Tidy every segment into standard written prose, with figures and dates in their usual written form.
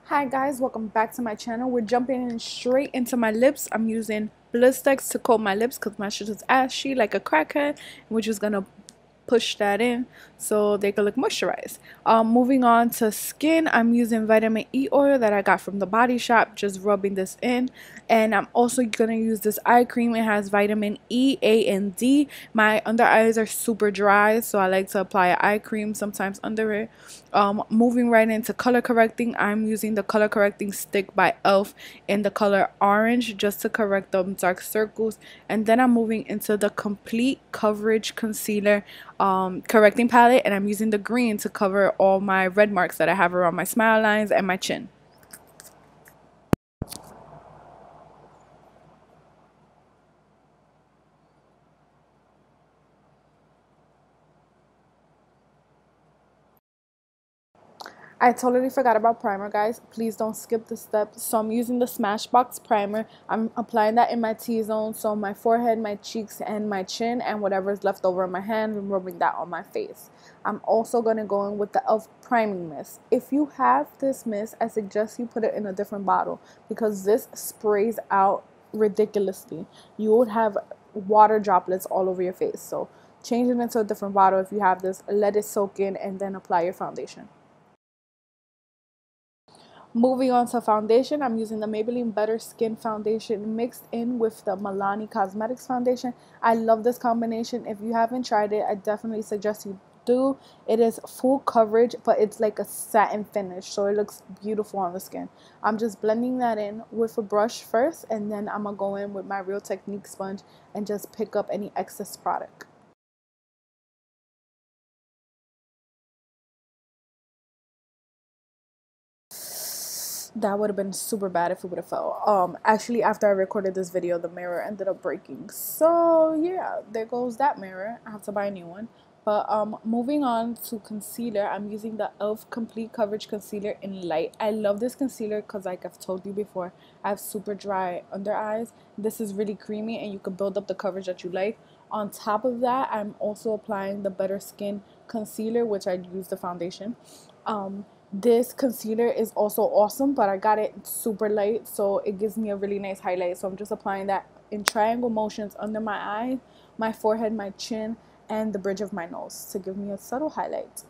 Hi guys, welcome back to my channel. We're jumping in straight into my lips. I'm using BLISTEX to coat my lips because my shit is ashy like a crackhead. We're just gonna push that in so they can look moisturized. Moving on to skin, I'm using vitamin E oil that I got from the Body Shop, just rubbing this in. And I'm also gonna use this eye cream. It has vitamin E, A, and D. My under eyes are super dry, so I like to apply an eye cream sometimes under it. Moving right into color correcting, I'm using the color correcting stick by ELF in the color orange just to correct the dark circles. And then I'm moving into the complete coverage concealer correcting palette, and I'm using the green to cover all my red marks that I have around my smile lines and my chin. I totally forgot about primer, guys. Please don't skip this step. So I'm using the Smashbox primer. I'm applying that in my T-zone, so my forehead, my cheeks, and my chin, and whatever is left over in my hand, I'm rubbing that on my face. I'm also going to go in with the ELF priming mist. If you have this mist, I suggest you put it in a different bottle because this sprays out ridiculously. You would have water droplets all over your face. So change it into a different bottle if you have this. Let it soak in and then apply your foundation. Moving on to foundation, I'm using the Maybelline Better Skin Foundation mixed in with the MILANI Cosmetics Foundation. I love this combination. If you haven't tried it, I definitely suggest you do. It is full coverage, but it's like a satin finish, so it looks beautiful on the skin. I'm just blending that in with a brush first, and then I'm going to go in with my Real Technique sponge and just pick up any excess product. That would have been super bad if it would have fell. Actually, after I recorded this video, the mirror ended up breaking. So yeah, there goes that mirror. I have to buy a new one. But moving on to concealer, I'm using the ELF Complete Coverage Concealer in Light. I love this concealer because, like I've told you before, I have super dry under eyes. This is really creamy and you can build up the coverage that you like. On top of that, I'm also applying the Better Skin Concealer, which I use the foundation. This concealer is also awesome, but I got it super light, so it gives me a really nice highlight. So I'm just applying that in triangle motions under my eye, my forehead, my chin, and the bridge of my nose to give me a subtle highlight.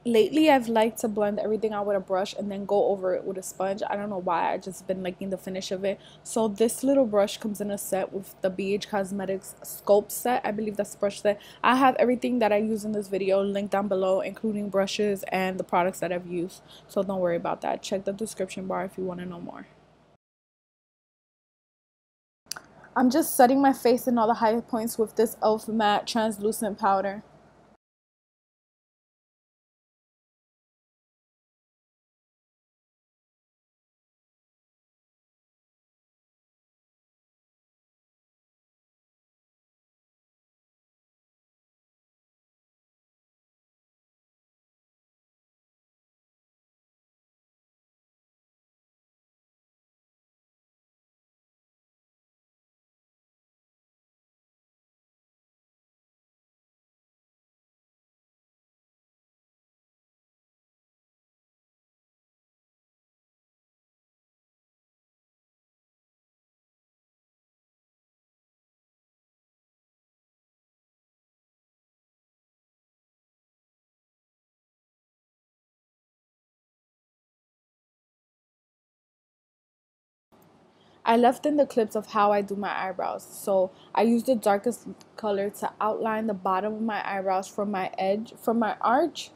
Lately, I've liked to blend everything out with a brush and then go over it with a sponge. I don't know why, I just been liking the finish of it. So this little brush comes in a set with the BH Cosmetics Sculpt set. I believe that's the brush set. I have everything that I use in this video linked down below, including brushes and the products that I've used. So don't worry about that. Check the description bar if you want to know more. I'm just setting my face in all the high points with this ELF Matte Translucent Powder. I left in the clips of how I do my eyebrows. So I use the darkest color to outline the bottom of my eyebrows from my edge, from my arch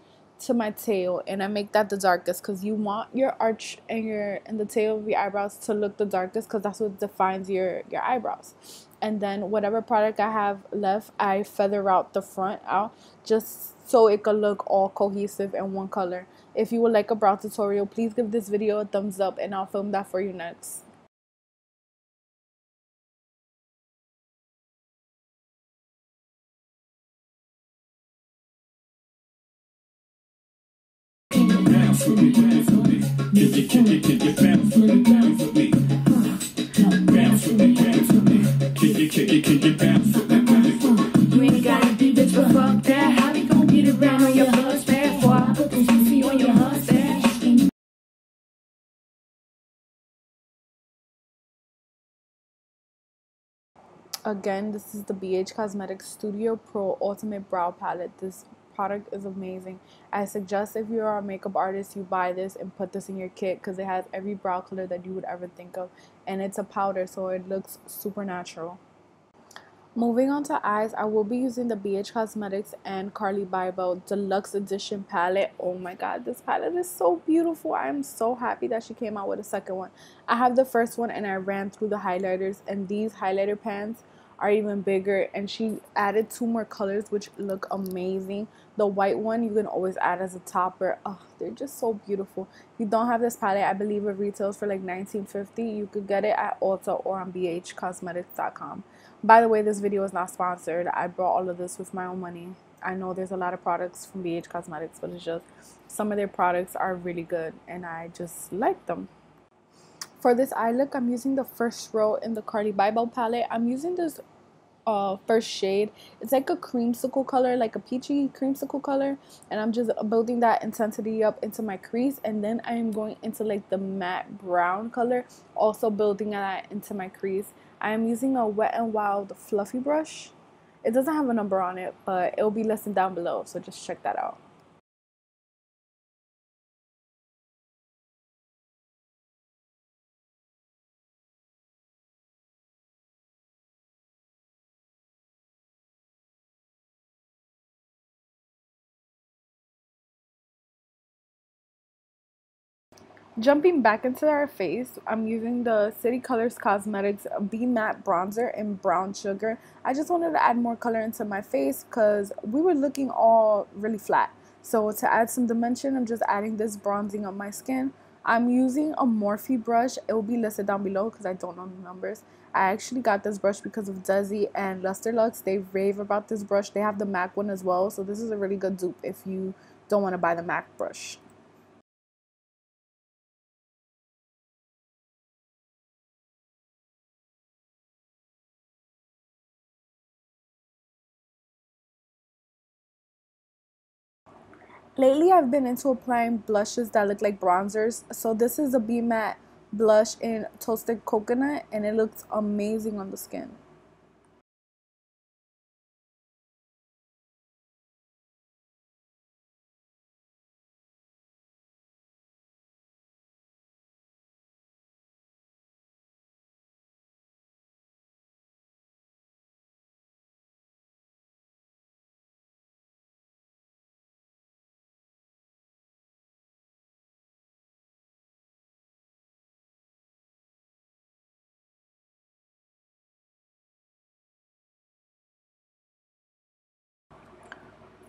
to my tail, and I make that the darkest because you want your arch and the tail of your eyebrows to look the darkest because that's what defines your eyebrows. And then whatever product I have left, I feather out the front out just so it could look all cohesive and one color. If you would like a brow tutorial, please give this video a thumbs up and I'll film that for you next. Bounce with me, bounce with me. Can you bounce with me, bounce with me? Bounce with me, bounce with me. Can you bounce with me, bounce with me? Again, this is the BH Cosmetics Studio Pro Ultimate Brow Palette. This product is amazing. I suggest if you're a makeup artist, you buy this and put this in your kit because it has every brow color that you would ever think of. And it's a powder, so it looks super natural. Moving on to eyes, I will be using the BH Cosmetics and Carly Bible Deluxe Edition palette. Oh my god, this palette is so beautiful. I'm so happy that she came out with a second one. I have the first one and I ran through the highlighters, and these highlighter pans are even bigger, and she added 2 more colors which look amazing. The white one you can always add as a topper. Oh, they're just so beautiful. If you don't have this palette, I believe it retails for like $19.50. You could get it at Ulta or on bhcosmetics.com. By the way, this video is not sponsored. I bought all of this with my own money. I know there's a lot of products from BH Cosmetics, but it's just some of their products are really good and I just like them. For this eye look, I'm using the first row in the Carly Bible palette. I'm using this first shade. It's like a creamsicle color, like a peachy creamsicle color, and I'm just building that intensity up into my crease, and then I am going into like the matte brown color, also building that into my crease. I am using a Wet n Wild fluffy brush. It doesn't have a number on it, but it will be listed down below, so just check that out. Jumping back into our face, I'm using the City Colors Cosmetics Be Matte Bronzer in Brown Sugar. I just wanted to add more color into my face because we were looking all really flat. So to add some dimension, I'm just adding this bronzing on my skin. I'm using a Morphe brush. It will be listed down below because I don't know the numbers. I actually got this brush because of Desi and Luster Lux. They rave about this brush. They have the MAC one as well. So this is a really good dupe if you don't want to buy the MAC brush. Lately, I've been into applying blushes that look like bronzers. So this is a Be Matte blush in Toasted Coconut, and it looks amazing on the skin.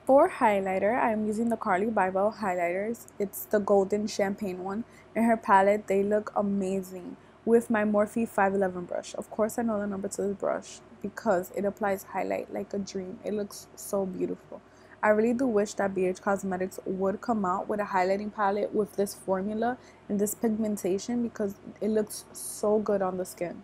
For highlighter, I'm using the Carly Bible highlighters. It's the golden champagne one. In her palette, they look amazing with my Morphe 511 brush. Of course, I know the number to this brush because it applies highlight like a dream. It looks so beautiful. I really do wish that BH Cosmetics would come out with a highlighting palette with this formula and this pigmentation because it looks so good on the skin.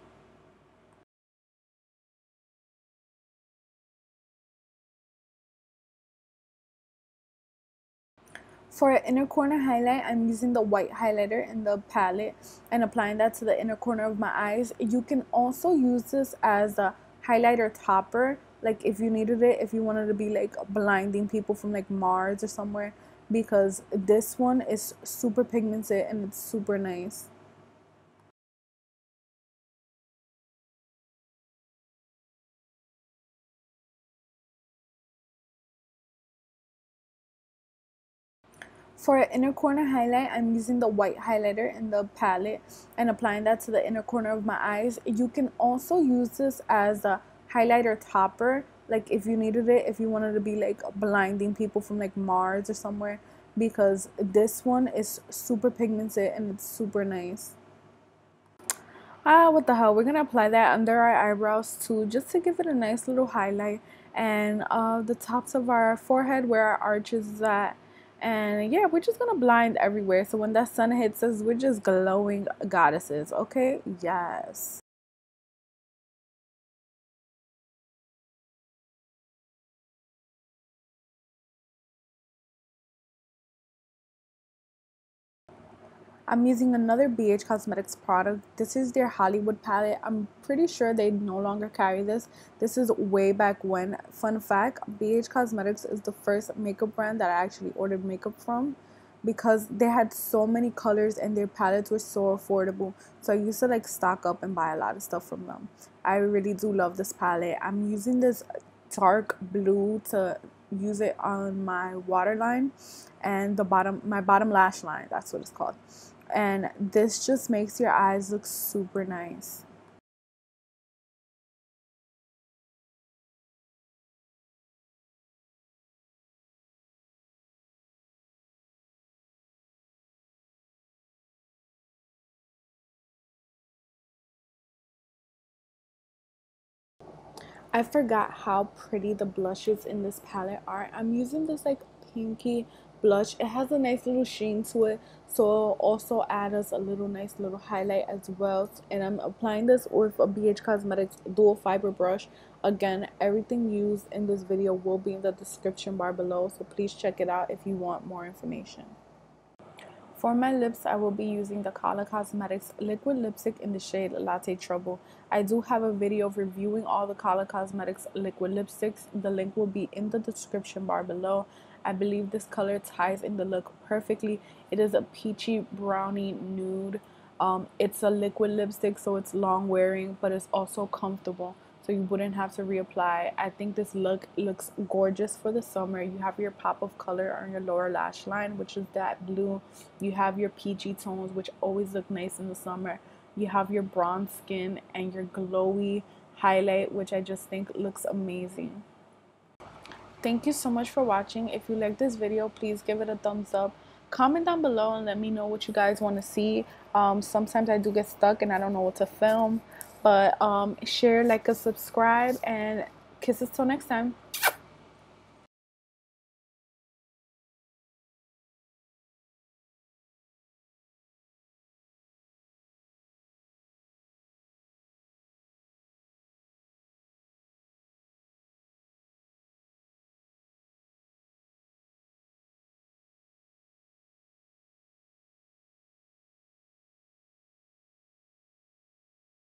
For an inner corner highlight, I'm using the white highlighter in the palette and applying that to the inner corner of my eyes. You can also use this as a highlighter topper, like if you needed it, if you wanted to be like blinding people from like Mars or somewhere, because this one is super pigmented and it's super nice. For an inner corner highlight, I'm using the white highlighter in the palette and applying that to the inner corner of my eyes. You can also use this as a highlighter topper, like if you needed it, if you wanted to be like blinding people from like Mars or somewhere, because this one is super pigmented and it's super nice. What the hell, we're gonna apply that under our eyebrows too, just to give it a nice little highlight, and the tops of our forehead where our arches is at. And yeah, we're just gonna blind everywhere, so when that sun hits us, we're just glowing goddesses. Okay, yes. I'm using another BH Cosmetics product. This is their Hollywood palette. I'm pretty sure they no longer carry this. This is way back when. Fun fact, BH Cosmetics is the first makeup brand that I actually ordered makeup from because they had so many colors and their palettes were so affordable. So I used to like stock up and buy a lot of stuff from them. I really do love this palette. I'm using this dark blue to use it on my waterline and my bottom lash line. That's what it's called. And this just makes your eyes look super nice. I forgot how pretty the blushes in this palette are. I'm using this like pinky blush. It has a nice little sheen to it, so it'll also add us a little nice little highlight as well. And I'm applying this with a BH Cosmetics dual fiber brush. Again, everything used in this video will be in the description bar below, so please check it out if you want more information. For my lips, I will be using the Kala Cosmetics liquid lipstick in the shade Latte Trouble. I do have a video reviewing all the Kala Cosmetics liquid lipsticks. The link will be in the description bar below. I believe this color ties in the look perfectly. It is a peachy brownie nude. It's a liquid lipstick, so it's long wearing, but it's also comfortable, so you wouldn't have to reapply. I think this look looks gorgeous for the summer. You have your pop of color on your lower lash line, which is that blue. You have your peachy tones, which always look nice in the summer. You have your bronze skin and your glowy highlight, which I just think looks amazing. Thank you so much for watching. If you like this video, please give it a thumbs up. Comment down below and let me know what you guys want to see. Sometimes I do get stuck and I don't know what to film. But share, like, and subscribe, and kisses till next time.